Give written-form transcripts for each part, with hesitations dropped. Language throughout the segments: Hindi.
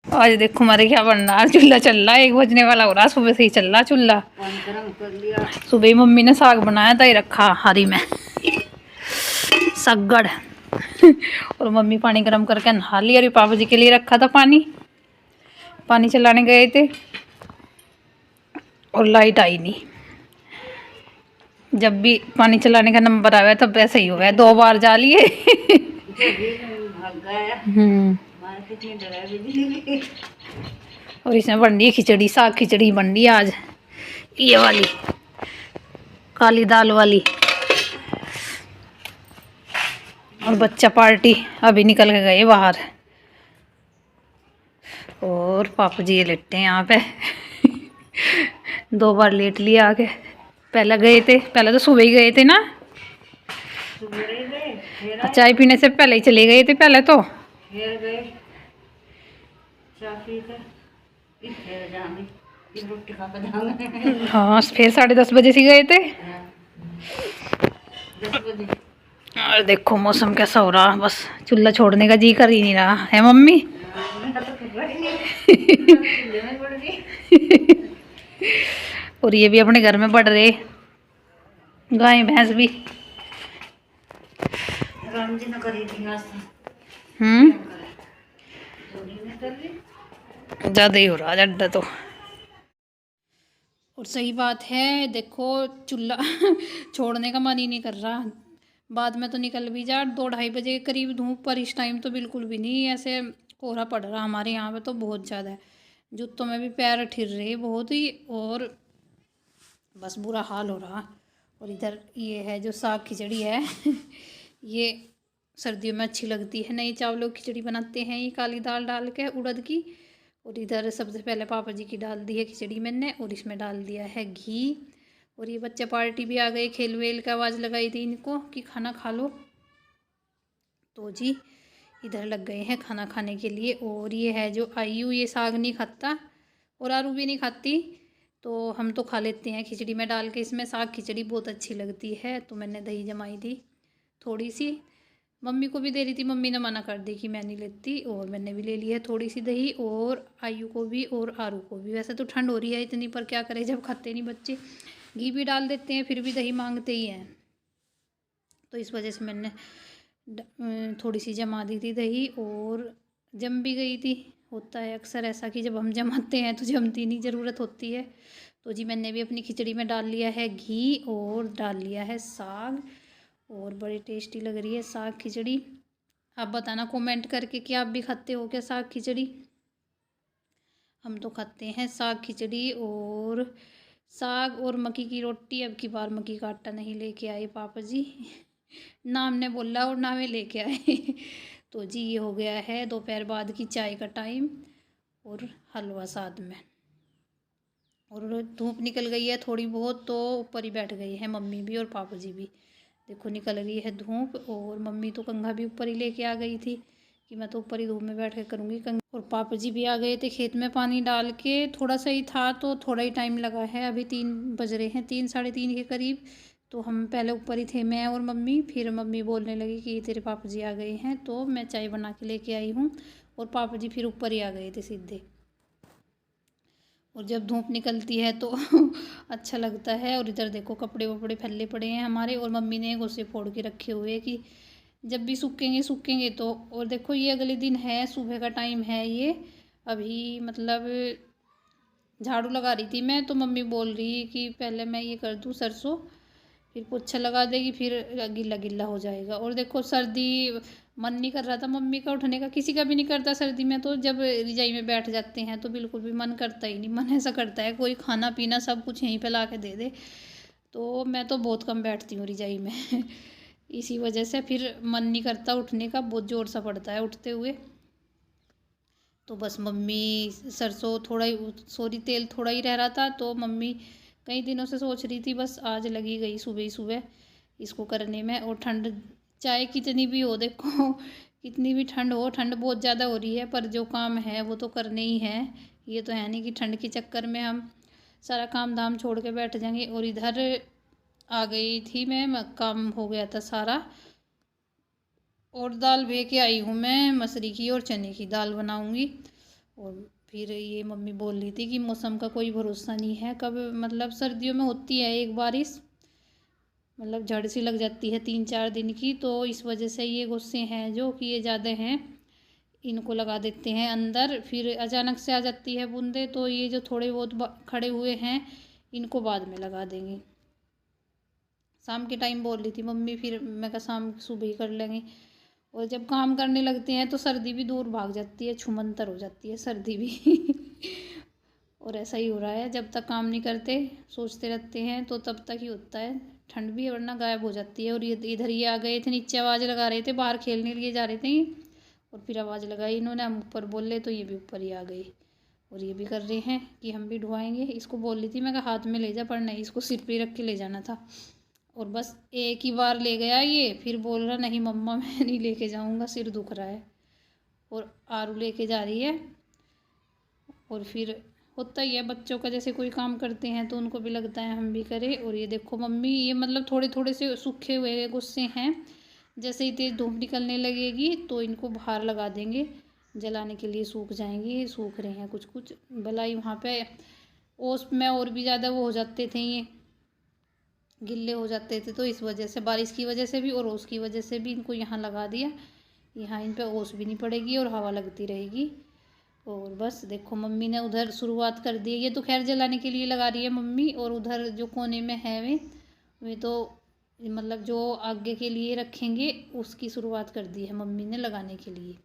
आज देखो हमारे क्या बनना है। चूल्हा चल रहा है, 1 बजने वाला हो रहा, सुबह से ही चल रहा चूल्हा। सुबह ही मम्मी ने साग बनाया था, ही रखा हरी में सगड़ और मम्मी पानी गर्म करके नहा लिया। और पापा जी के लिए रखा था पानी, पानी चलाने गए थे और लाइट आई नहीं। जब भी पानी चलाने का नंबर आया तब ऐसा ही हो गया, 2 बार जा लिए और इसमें बन रही है खिचड़ी, साग खिचड़ी बन रही है आज, ये वाली काली दाल वाली। और बच्चा पार्टी अभी निकल के गए बाहर और पापा जी ये लेटे हैं यहाँ पे 2 बार लेट लिया आके। पहले गए थे, पहले तो सुबह ही गए थे ना, चाय पीने से पहले ही चले गए थे पहले तो। हाँ फिर 10:30 बजे से गए थे। और देखो मौसम कैसा हो रहा, बस चूल्हा छोड़ने का जी कर ही नहीं रहा है मम्मी और ये भी अपने घर में बढ़ रहे गाय भैंस भी। ज़्यादा ही हो रहा अड्डा तो। और सही बात है, देखो चूल्हा छोड़ने का मन ही नहीं कर रहा। बाद में तो निकल भी जा 2-2:30 बजे के करीब धूप, पर इस टाइम तो बिल्कुल भी नहीं, ऐसे कोहरा पड़ रहा हमारे यहाँ पे तो बहुत ज़्यादा है। जूतों में भी पैर ठिर रहे बहुत ही, और बस बुरा हाल हो रहा। और इधर ये है जो साग खिचड़ी है ये सर्दियों में अच्छी लगती है, नई चावलों की खिचड़ी बनाते हैं ये काली दाल डाल के उड़द की। और इधर सबसे पहले पापा जी की डाल दी है खिचड़ी मैंने, और इसमें डाल दिया है घी। और ये बच्चे पार्टी भी आ गए, खेल वेल का आवाज़ लगाई थी इनको कि खाना खा लो, तो जी इधर लग गए हैं खाना खाने के लिए। और ये है जो आयु, ये साग नहीं खाता और आरू भी नहीं खाती, तो हम तो खा लेते हैं खिचड़ी में डाल के। इसमें साग खिचड़ी बहुत अच्छी लगती है, तो मैंने दही जमाई थी थोड़ी सी, मम्मी को भी दे रही थी, मम्मी ने मना कर दी कि मैं नहीं लेती, और मैंने भी ले ली है थोड़ी सी दही, और आयु को भी और आरू को भी। वैसे तो ठंड हो रही है इतनी, पर क्या करें जब खाते नहीं बच्चे, घी भी डाल देते हैं फिर भी दही मांगते ही हैं, तो इस वजह से मैंने थोड़ी सी जमा दी थी दही, और जम भी गई थी। होता है अक्सर ऐसा कि जब हम जमाते हैं तो जमती नहीं, ज़रूरत होती है। तो जी मैंने भी अपनी खिचड़ी में डाल लिया है घी और डाल लिया है साग, और बड़ी टेस्टी लग रही है साग खिचड़ी। आप बताना कमेंट करके कि आप भी खाते हो क्या साग खिचड़ी। हम तो खाते हैं साग खिचड़ी और साग और मक्की की रोटी। अब की बार मक्की का आटा नहीं लेके आए पापा जी ना हमने बोला और ना वे लेके आए तो जी ये हो गया है दोपहर बाद की चाय का टाइम, और हलवा साथ में। और धूप निकल गई है थोड़ी बहुत, तो ऊपर ही बैठ गई है मम्मी भी और पापा जी भी। देखो निकल रही है धूप, और मम्मी तो कंघा भी ऊपर ही लेके आ गई थी कि मैं तो ऊपर ही धूप में बैठ के करूँगी कंघा। और पापा जी भी आ गए थे खेत में पानी डाल के, थोड़ा सा ही था तो थोड़ा ही टाइम लगा है। अभी 3 बज रहे हैं, 3 साढ़े 3 के करीब। तो हम पहले ऊपर ही थे मैं और मम्मी, फिर मम्मी बोलने लगी कि तेरे पापा जी आ गए हैं, तो मैं चाय बना के लेके आई हूँ। और पापा जी फिर ऊपर ही आ गए थे सीधे। और जब धूप निकलती है तो अच्छा लगता है। और इधर देखो कपड़े वपड़े फैले पड़े हैं हमारे, और मम्मी ने गोसे फोड़ के रखे हुए कि जब भी सूखेंगे सूखेंगे तो। और देखो ये अगले दिन है, सुबह का टाइम है ये, अभी मतलब झाड़ू लगा रही थी मैं, तो मम्मी बोल रही कि पहले मैं ये कर दूँ सरसों, फिर पोछा लगा देगी, फिर गीला गीला हो जाएगा। और देखो सर्दी, मन नहीं कर रहा था मम्मी का उठने का, किसी का भी नहीं करता सर्दी में, तो जब रजाई में बैठ जाते हैं तो बिल्कुल भी मन करता ही नहीं। मन ऐसा करता है कोई खाना पीना सब कुछ यहीं पे ला के दे दे। तो मैं तो बहुत कम बैठती हूँ रजाई में इसी वजह से फिर मन नहीं करता उठने का, बहुत ज़ोर सा पड़ता है उठते हुए। तो बस मम्मी सरसों थोड़ा ही, सॉरी तेल थोड़ा ही रह रहा था, तो मम्मी कई दिनों से सोच रही थी, बस आज लगी गई सुबह ही सुबह इसको करने में। और ठंड चाहे कितनी भी हो, देखो कितनी भी ठंड हो, ठंड बहुत ज़्यादा हो रही है, पर जो काम है वो तो करने ही है। ये तो है नहीं कि ठंड के चक्कर में हम सारा काम धाम छोड़ के बैठ जाएंगे। और इधर आ गई थी मैं, काम हो गया था सारा, और दाल भे के आई हूँ मैं, मसूरी की और चने की दाल बनाऊँगी। और फिर ये मम्मी बोल रही थी कि मौसम का कोई भरोसा नहीं है, कब मतलब सर्दियों में होती है एक बारिश, मतलब झड़ सी लग जाती है 3-4 दिन की, तो इस वजह से ये गुस्से हैं जो कि ये ज़्यादा हैं, इनको लगा देते हैं अंदर, फिर अचानक से आ जाती है बूंदे, तो ये जो थोड़े बहुत खड़े हुए हैं इनको बाद में लगा देंगे। शाम के टाइम बोल रही थी मम्मी, फिर मैं कहा शाम सुबह ही कर लेंगे। और जब काम करने लगते हैं तो सर्दी भी दूर भाग जाती है, छुमंतर हो जाती है सर्दी भी और ऐसा ही हो रहा है, जब तक काम नहीं करते सोचते रहते हैं तो तब तक ही होता है। ठंड भी वरना गायब हो जाती है। और ये इधर ही आ गए थे, नीचे आवाज़ लगा रहे थे, बाहर खेलने के लिए जा रहे थे ये, और फिर आवाज़ लगाई इन्होंने, हम ऊपर बोले तो ये भी ऊपर ही आ गए। और ये भी कर रहे हैं कि हम भी ढुआएंगे। इसको बोल रही थी मैं कहा हाथ में ले जा, पर नहीं, इसको सिर पे रख के ले जाना था। और बस एक ही बार ले गया ये, फिर बोल रहा नहीं मम्मा मैं नहीं लेके जाऊंगा, सिर दुख रहा है। और आरू लेके जा रही है। और फिर होता ही है बच्चों का, जैसे कोई काम करते हैं तो उनको भी लगता है हम भी करें। और ये देखो मम्मी, ये मतलब थोड़े थोड़े से सूखे हुए गुस्से हैं, जैसे ही तेज़ धूप निकलने लगेगी तो इनको बाहर लगा देंगे जलाने के लिए, सूख जाएंगे। सूख रहे हैं कुछ कुछ, भलाई वहाँ पे ओस में और भी ज़्यादा वो हो जाते थे, ये गिल्ले हो जाते थे, तो इस वजह से, बारिश की वजह से भी और ओस की वजह से भी इनको यहाँ लगा दिया। यहाँ इन पे ओस भी नहीं पड़ेगी और हवा लगती रहेगी। और बस देखो मम्मी ने उधर शुरुआत कर दी है, ये तो खैर जलाने के लिए लगा रही है मम्मी, और उधर जो कोने में है वे तो मतलब जो आगे के लिए रखेंगे उसकी शुरुआत कर दी है मम्मी ने लगाने के लिए।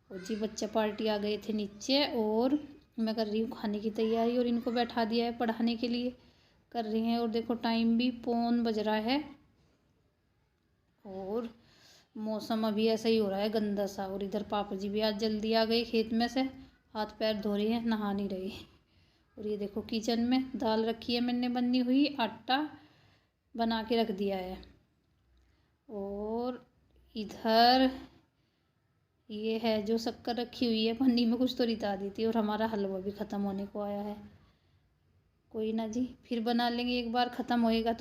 और जी बच्चा पार्टी आ गए थे नीचे, और मैं कर रही हूँ खाने की तैयारी, और इनको बैठा दिया है पढ़ाने के लिए, कर रही हैं। और देखो टाइम भी 5 बज रहा है, और मौसम अभी ऐसा ही हो रहा है गंदा सा। और इधर पापा जी भी आज जल्दी आ गए खेत में से, हाथ पैर धो रहे हैं, नहा नहीं रहे। और ये देखो किचन में दाल रखी है मैंने बनी हुई, आटा बना के रख दिया है। और इधर ये है जो शक्कर रखी हुई है पन्नी में, कुछ तो रिता दी थी। और हमारा हलवा भी ख़त्म होने को आया है। कोई ना जी, फिर बना लेंगे, एक बार ख़त्म होएगा तो।